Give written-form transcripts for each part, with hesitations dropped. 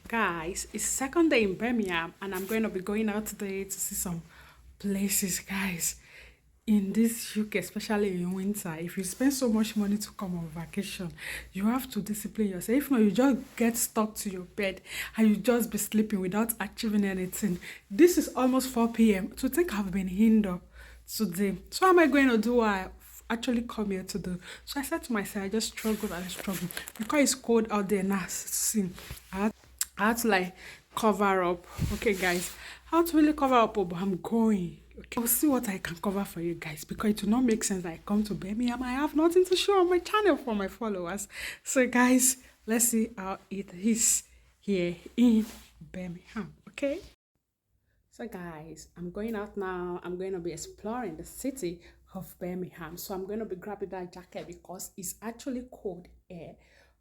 Guys, it's second day in Birmingham, and I'm going to be going out today to see some places, guys. In this UK, especially in winter, if you spend so much money to come on vacation, you have to discipline yourself. If not, you just get stuck to your bed and you just be sleeping without achieving anything. This is almost 4 p.m. To think I've been hindered today. So, what am I going to do? I actually come here to do. So I said to myself, I just struggle and struggle because it's cold out there now. See, I had to like cover up. Okay, guys, how to really cover up, but I'm going. Okay, I'll see what I can cover for you guys because it will not make sense that I come to Birmingham. I have nothing to show on my channel for my followers. So, guys, let's see how it is here in Birmingham. Okay. So guys, I'm going out now. I'm going to be exploring the city of Birmingham. So I'm going to be grabbing that jacket because it's actually cold air.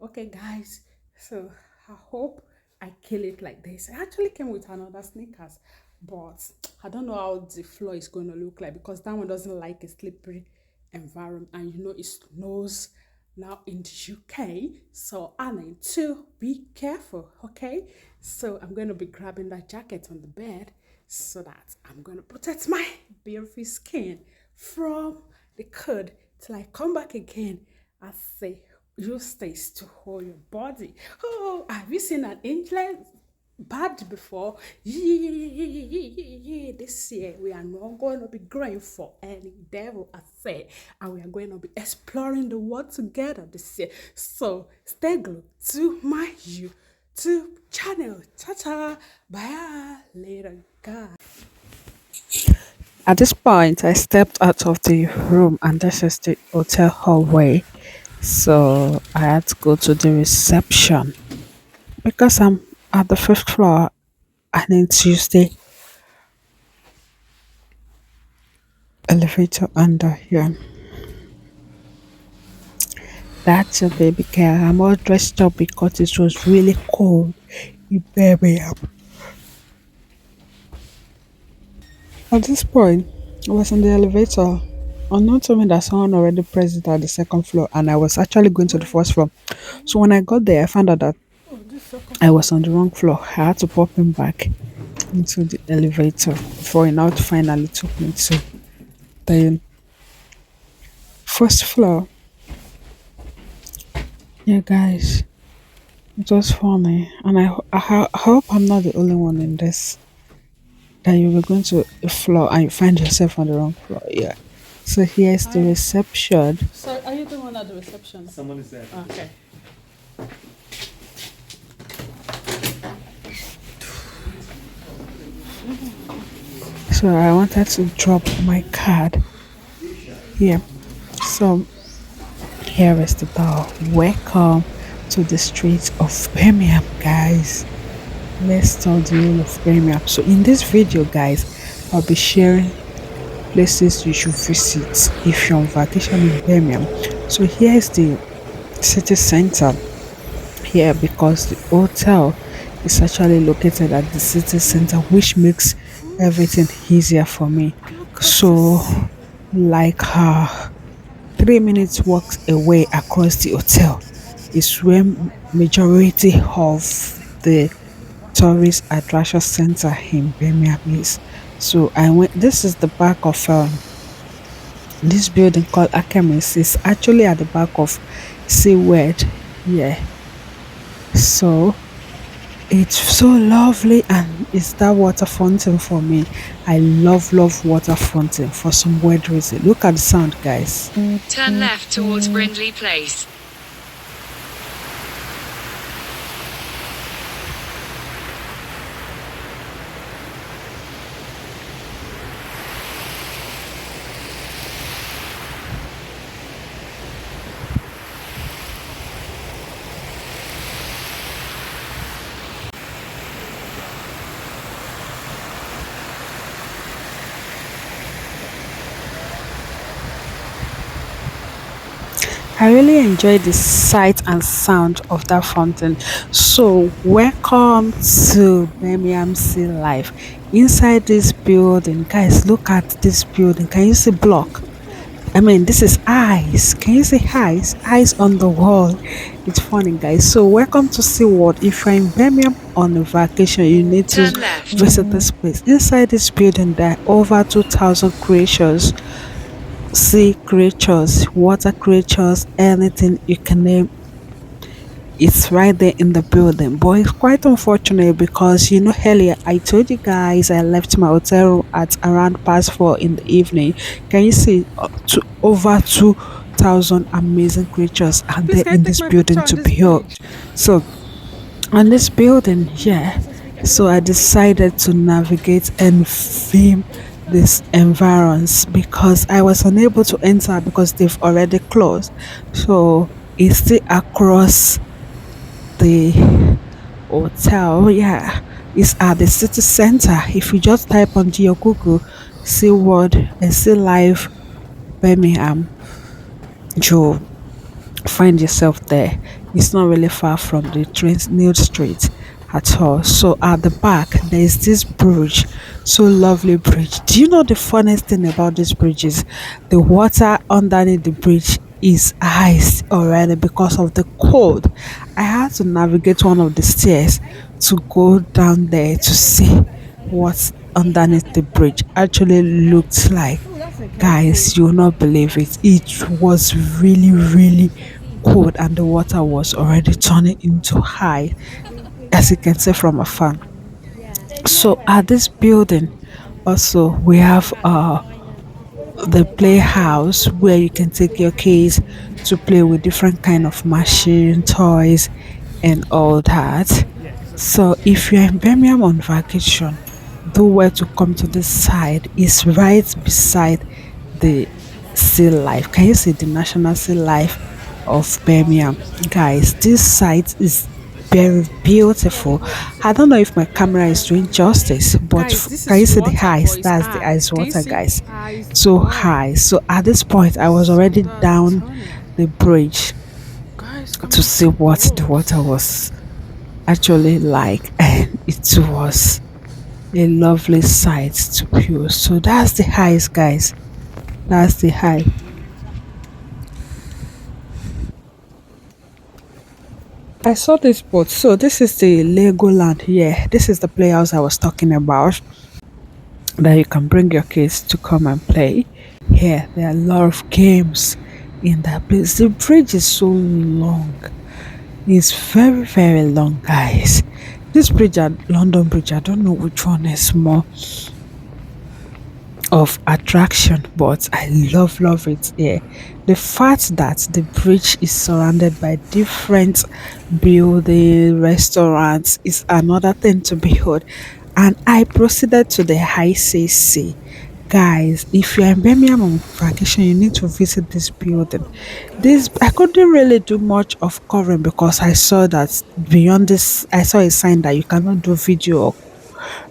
Okay guys, so I hope I kill it like this. I actually came with another sneakers, but I don't know how the floor is going to look like because that one doesn't like a slippery environment, and you know it snows now in the UK, so I need to be careful. Okay, so I'm going to be grabbing that jacket on the bed so that I'm going to protect my beautiful skin from the cold till I come back again. I say use this to hold your body. Oh, have you seen an angel bad before? Yeah. This year we are not going to be going for any devil, I say, and we are going to be exploring the world together this year. So stay glued to my YouTube channel. Ta-ta. Bye later, guys. At this point, I stepped out of the room, and this is the hotel hallway. So I had to go to the reception because I'm at the fifth floor. I need to use the elevator under here. That's a baby girl. I'm all dressed up because it was really cold in Birmingham. At this point, I was in the elevator. Unknown to me that someone already present at the second floor, and I was actually going to the first floor. So when I got there, I found out that I was on the wrong floor. I had to pop him back into the elevator before he now finally took me to the first floor. Yeah, guys, it was funny, and I hope I'm not the only one in this. That you were going to a floor and you find yourself on the wrong floor. Yeah. So here's the reception. So are you the one at the reception? Someone is there. Okay. So I wanted to drop my card here. So here is the door. Welcome to the streets of Birmingham, guys. Let's talk the whole of Birmingham. So in this video, guys, I'll be sharing places you should visit if you're on vacation in Birmingham. So here's the city center here because the hotel is actually located at the city center, which makes everything easier for me. So like 3 minutes walk away across the hotel is where majority of the tourist attraction center in Birmingham is. So I went. This is the back of this building called Achemis. It's actually at the back of Seaward. Yeah. So it's so lovely, and it's that water fountain for me. I love water fountain for some weird reason. Look at the sound, guys. Turn left towards Brindley Place. I really enjoy the sight and sound of that fountain. So, welcome to Birmingham Sea Life. Inside this building, guys, look at this building. Can you see block? I mean, this is eyes. Can you say eyes? Eyes on the wall. It's funny, guys. So, welcome to SeaWorld. If you're in Birmingham on a vacation, you need to Turn left. visit this place. Inside this building, there are over 2,000 creatures, sea creatures, water creatures, anything you can name. It's right there in the building, but it's quite unfortunate because earlier I told you guys I left my hotel room at around past 4 in the evening. Can you see over 2,000 amazing creatures are Please there can I in take this my picture building on to this behold? bridge? So on this building, yeah. So I decided to navigate and film this environs because I was unable to enter because they've already closed. So it's still across the hotel. Yeah, it's at the city center. If you just type on your Google "see word" and "see live Birmingham", you find yourself there. It's not really far from the train new street at all. So at the back there is this bridge, so lovely bridge. Do you know the funniest thing about this bridge is the water underneath the bridge is ice already because of the cold. I had to navigate one of the stairs to go down there to see what's underneath the bridge actually looks like. Guys, you will not believe it. It was really, really cold, and the water was already turning into high, as you can see from afar. So, at this building, also, we have the playhouse where you can take your kids to play with different kind of machine toys and all that. So if you're in Birmingham on vacation, do where to come to this side is right beside the sea life. Can you see the National Sea Life of Birmingham? Guys, this site is very beautiful. I don't know if my camera is doing justice, but Guys, this can you is see the water, highs? but it's That's the high. ice Can you water, see? guys. Eyes. So Wow. high. So at this point, I was So already that's down turning. the bridge Guys, come to and see see what the boats. water was actually like, and it was a lovely sight to view. So that's the highs, guys. That's the high. I saw this boat. So this is the Legoland here. This is the playhouse I was talking about. That you can bring your kids to come and play. Here, there are a lot of games in that place. The bridge is so long. It's very, very long, guys. This bridge at London Bridge, I don't know which one is more of attraction, but I love it here. The fact that the bridge is surrounded by different building restaurants is another thing to behold. And I proceeded to the ICC. Guys, if you're in Birmingham on vacation, you need to visit this building. This I couldn't really do much of covering because I saw that beyond this, I saw a sign that you cannot do video or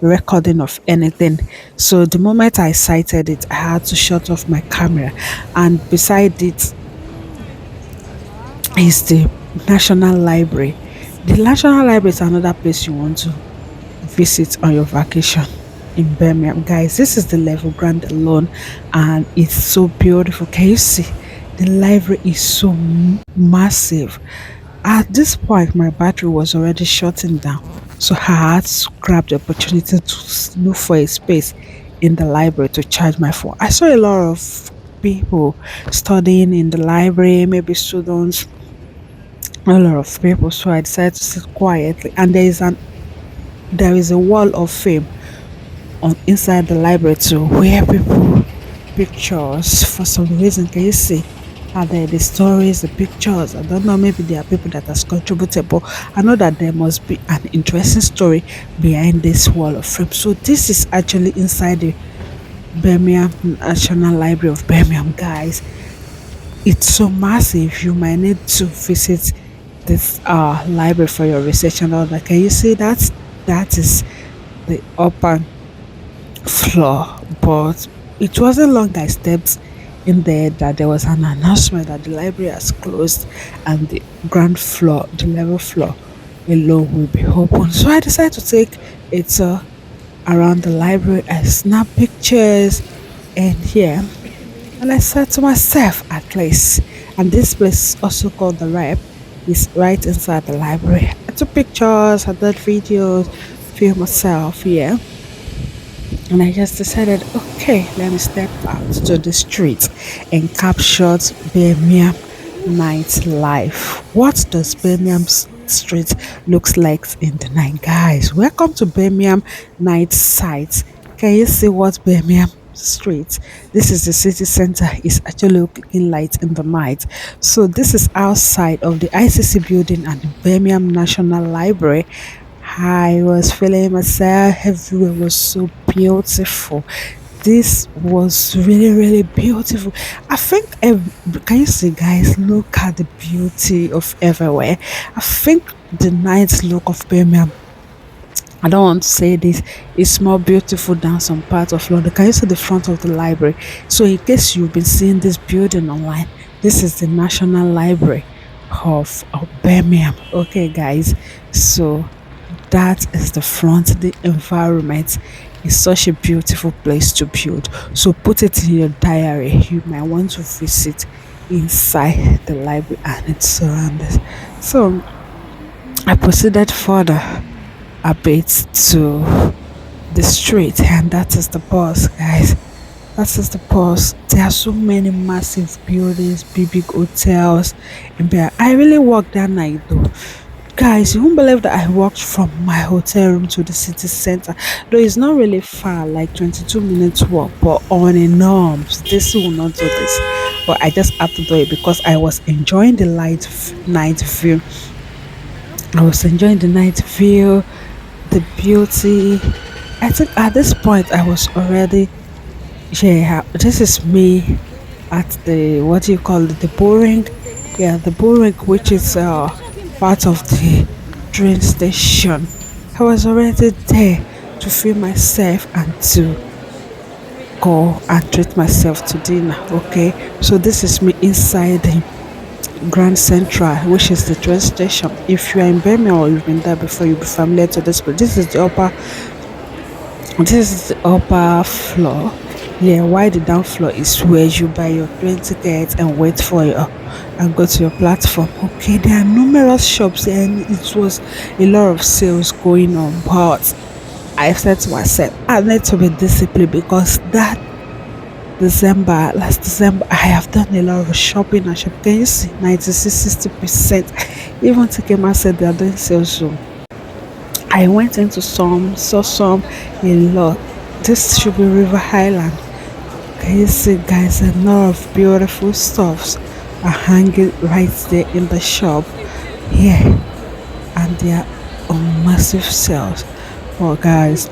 recording of anything. So the moment I sighted it, I had to shut off my camera. And beside it is the National Library. The National Library is another place you want to visit on your vacation in Birmingham. Guys, this is the level grand alone, and it's so beautiful. Can you see? The library is so massive. At this point, my battery was already shutting down, so I had to grab the opportunity to look for a space in the library to charge my phone. I saw a lot of people studying in the library, maybe students, a lot of people. So I decided to sit quietly, and there is a wall of fame on inside the library too, where people pictures for some reason. Can you see? Are there the stories, the pictures? I don't know. Maybe there are people that has contributed, but I know that there must be an interesting story behind this wall of fame. So this is actually inside the Birmingham National Library of Birmingham, guys. It's so massive. You might need to visit this library for your research and all that. Can you see that? That is the upper floor, but it wasn't long I stepped in there that there was an announcement that the library has closed and the ground floor, the level floor alone will be open. So I decided to take a around the library and snap pictures. And here And I said to myself, at least, and this place is also called the Rep, is right inside the library. I took pictures, I did videos, film myself, yeah. And I just decided, okay, let me step out to the street and capture Birmingham nightlife. What does Birmingham street looks like in the night, guys? Welcome to Birmingham night sight. Can you see what Birmingham street? This is the city center. It's actually looking light in the night. So this is outside of the ICC building and the Birmingham National Library. I was feeling myself. Everywhere was so beautiful. This was really, really beautiful. I think, can you see, guys? Look at the beauty of everywhere. I think the night look of Birmingham, I don't want to say this, it's more beautiful than some parts of London. Can you see the front of the library? So, in case you've been seeing this building online, this is the National Library of Birmingham. Okay, guys. So, that is the front. The environment is such a beautiful place to build. So, put it in your diary. You might want to visit inside the library and its surroundings. So, I proceeded further a bit to the street, and that is the bus, guys. That is the bus. There are so many massive buildings, big hotels in there. I really walked that night though. Guys, you won't believe that I walked from my hotel room to the city center. Though it's not really far, like 22 minutes walk, but on a norms, this will not do this. But I just had to do it because I was enjoying the night view. I was enjoying the night view, the beauty. I think at this point I was already, yeah, this is me at the, what do you call it, the Bullring, yeah, the Bullring, which is part of the train station. I was already there to feel myself and to go and treat myself to dinner. Okay, so this is me inside the Grand Central, which is the train station. If you are in Birmingham or you've been there before, you'll be familiar to this place. This is the upper floor. Yeah, why the down floor is where you buy your train ticket and wait for your and go to your platform. Okay, there are numerous shops and it was a lot of sales going on, but I said to myself, I need to be disciplined because that last December, I have done a lot of shopping and shopping. Can you see 96-60%? Even Tikema said they are doing sales soon. I went into some, saw some, a lot. This should be River Highland. Can you see, guys? A lot of beautiful stuffs are hanging right there in the shop. Yeah, and they are on massive sales. Well, guys,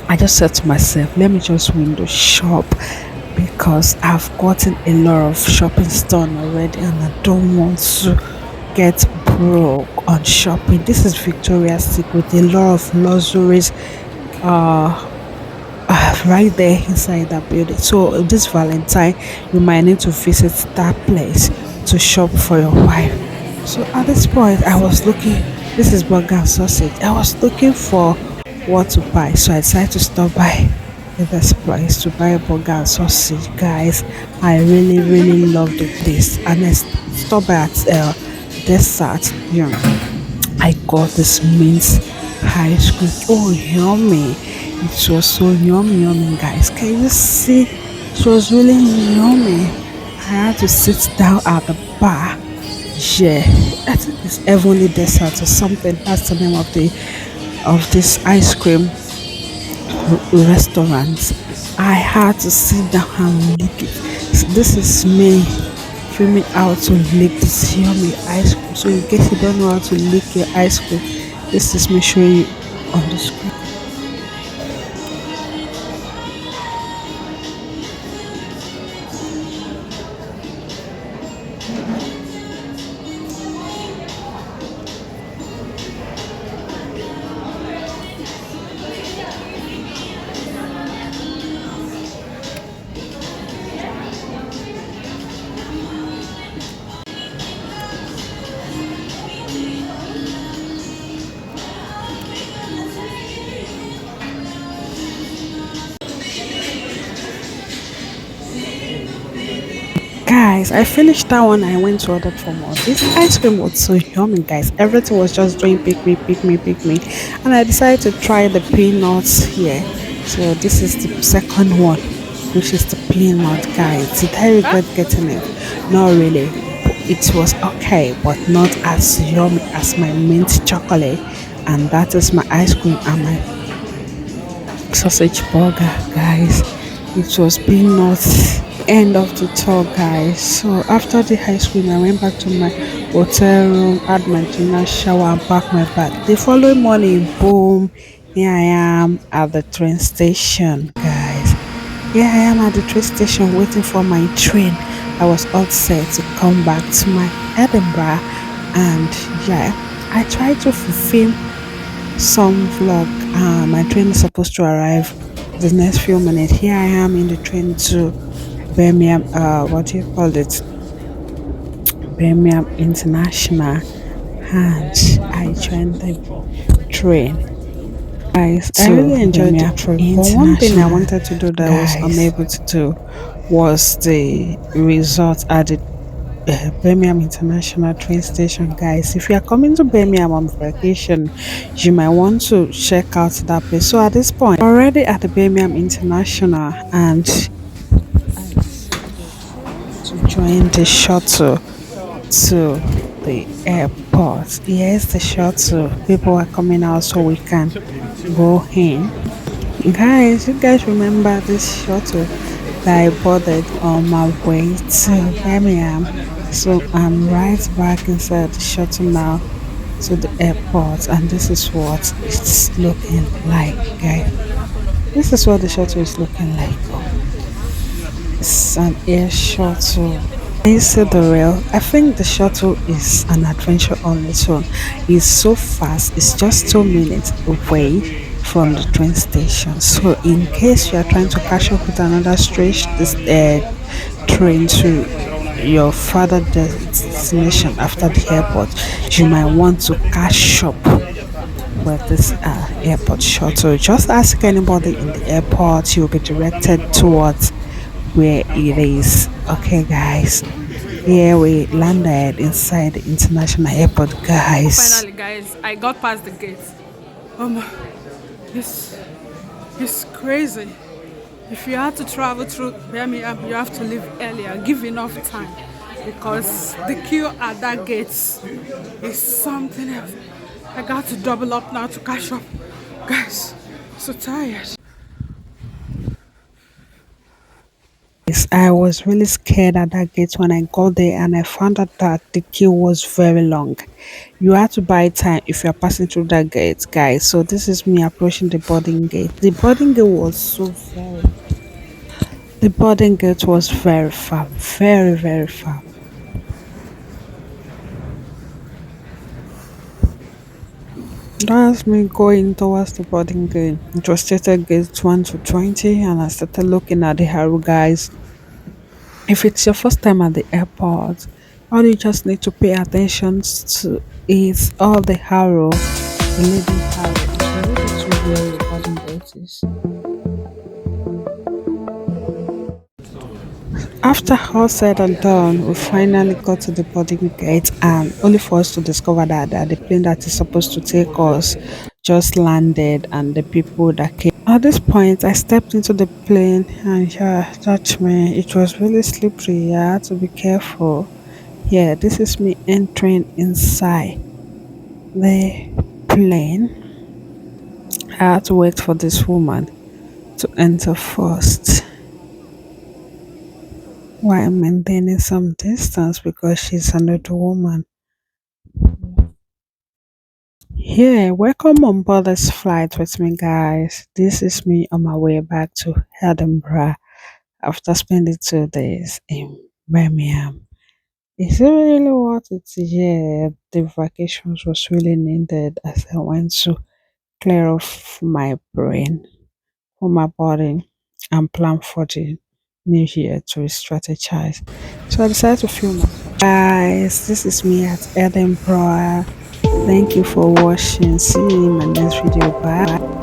I just said to myself, let me just window shop because I've gotten a lot of shopping done already and I don't want to get broke on shopping. This is Victoria's Secret, a lot of luxuries uh right there inside that building. So this Valentine, you might need to visit that place to shop for your wife. So at this point, I was looking. This is burger and sausage. I was looking for what to buy, so I decided to stop by in this place to buy a burger and sausage. Guys, I really, really love the place, and I stopped by at dessert. You know, I got this mint ice cream. Oh, yummy! It was so yummy, yummy, guys. Can you see? It was really yummy. I had to sit down at the bar. Yeah, I think it's Heavenly Dessert or something. That's the name of this ice cream restaurant. I had to sit down and lick it. So this is me filming how to lick this yummy ice cream. So in case you don't know how to lick your ice cream, this is me showing you on the screen. Guys, I finished that one. I went to order for more. This ice cream was so yummy, guys. Everything was just doing pick me, pick me, pick me. And I decided to try the peanuts here. So this is the second one, which is the peanut, guys. Did I Huh? regret getting it? Not really. It was okay, but not as yummy as my mint chocolate. And that is my ice cream and my sausage burger, guys. It was peanuts. End of the tour, guys. So after the ice cream, I went back to my hotel room, had my dinner, shower, and packed my bag. The following morning, boom, here I am at the train station, guys. Here I am at the train station waiting for my train. I was all set to come back to my Edinburgh, and yeah, I tried to fulfill some vlog. My train is supposed to arrive the next few minutes. Here I am in the train to Birmingham, what do you call it? Birmingham International, and I joined the train. Guys, I To really enjoyed the Birmingham trip, but one thing I International. wanted to do that I was Guys, unable to do was the resort at the Birmingham International train station, guys. If you are coming to Birmingham on vacation, you might want to check out that place. So at this point, already at the Birmingham International, and I decided to join the shuttle to the airport. Yes, the shuttle. People are coming out so we can go in. Guys, you guys remember this shuttle that I boarded on my way to Birmingham? So I'm right back inside the shuttle now to the airport, and this is what it's looking like, guys. This is what the shuttle is looking like. It's an air shuttle. You see the rail? I think the shuttle is an adventure on its own. It's so fast, it's just 2 minutes away from the train station. So, in case you are trying to catch up with another straight this train to your further destination after the airport, you might want to catch up with this airport shuttle. Just ask anybody in the airport, you'll be directed towards where it is. Okay, guys. Here we landed inside the international airport, guys. finally, guys, I got past the gate. Um, this is crazy. If you had to travel through Birmingham, you have to leave earlier. Give enough time because the queue at that gate is something else. I got to double up now to catch up. Guys, so tired. Yes, I was really scared at that gate when I got there and I found out that the queue was very long. You had to buy time if you're passing through that gate, guys. So this is me approaching the boarding gate. The boarding gate was very far, very, very far. That's me going towards the boarding gate. It was stated gate 1 to 20, and I started looking at the arrow, guys. If it's your first time at the airport, all you just need to pay attention to is all the arrow, the leading arrow. It's related to where your boarding gate is. After all said and done, we finally got to the boarding gate, and only for us to discover that the plane that is supposed to take us just landed, and the people that came. At this point, I stepped into the plane, and yeah, touch me. It was really slippery. I had to be careful. Yeah, this is me entering inside the plane. I had to wait for this woman to enter first while maintaining some distance because she's another woman. Yeah, welcome on board this flight with me, guys. This is me on my way back to Edinburgh after spending 2 days in Birmingham. Is it really worth it? Yeah, the vacations was really needed as I went to clear off my brain for my body and plan for the new year to strategize. So I decided to film it. Guys, this is me at Edinburgh. Thank you for watching. See you in my next video. Bye.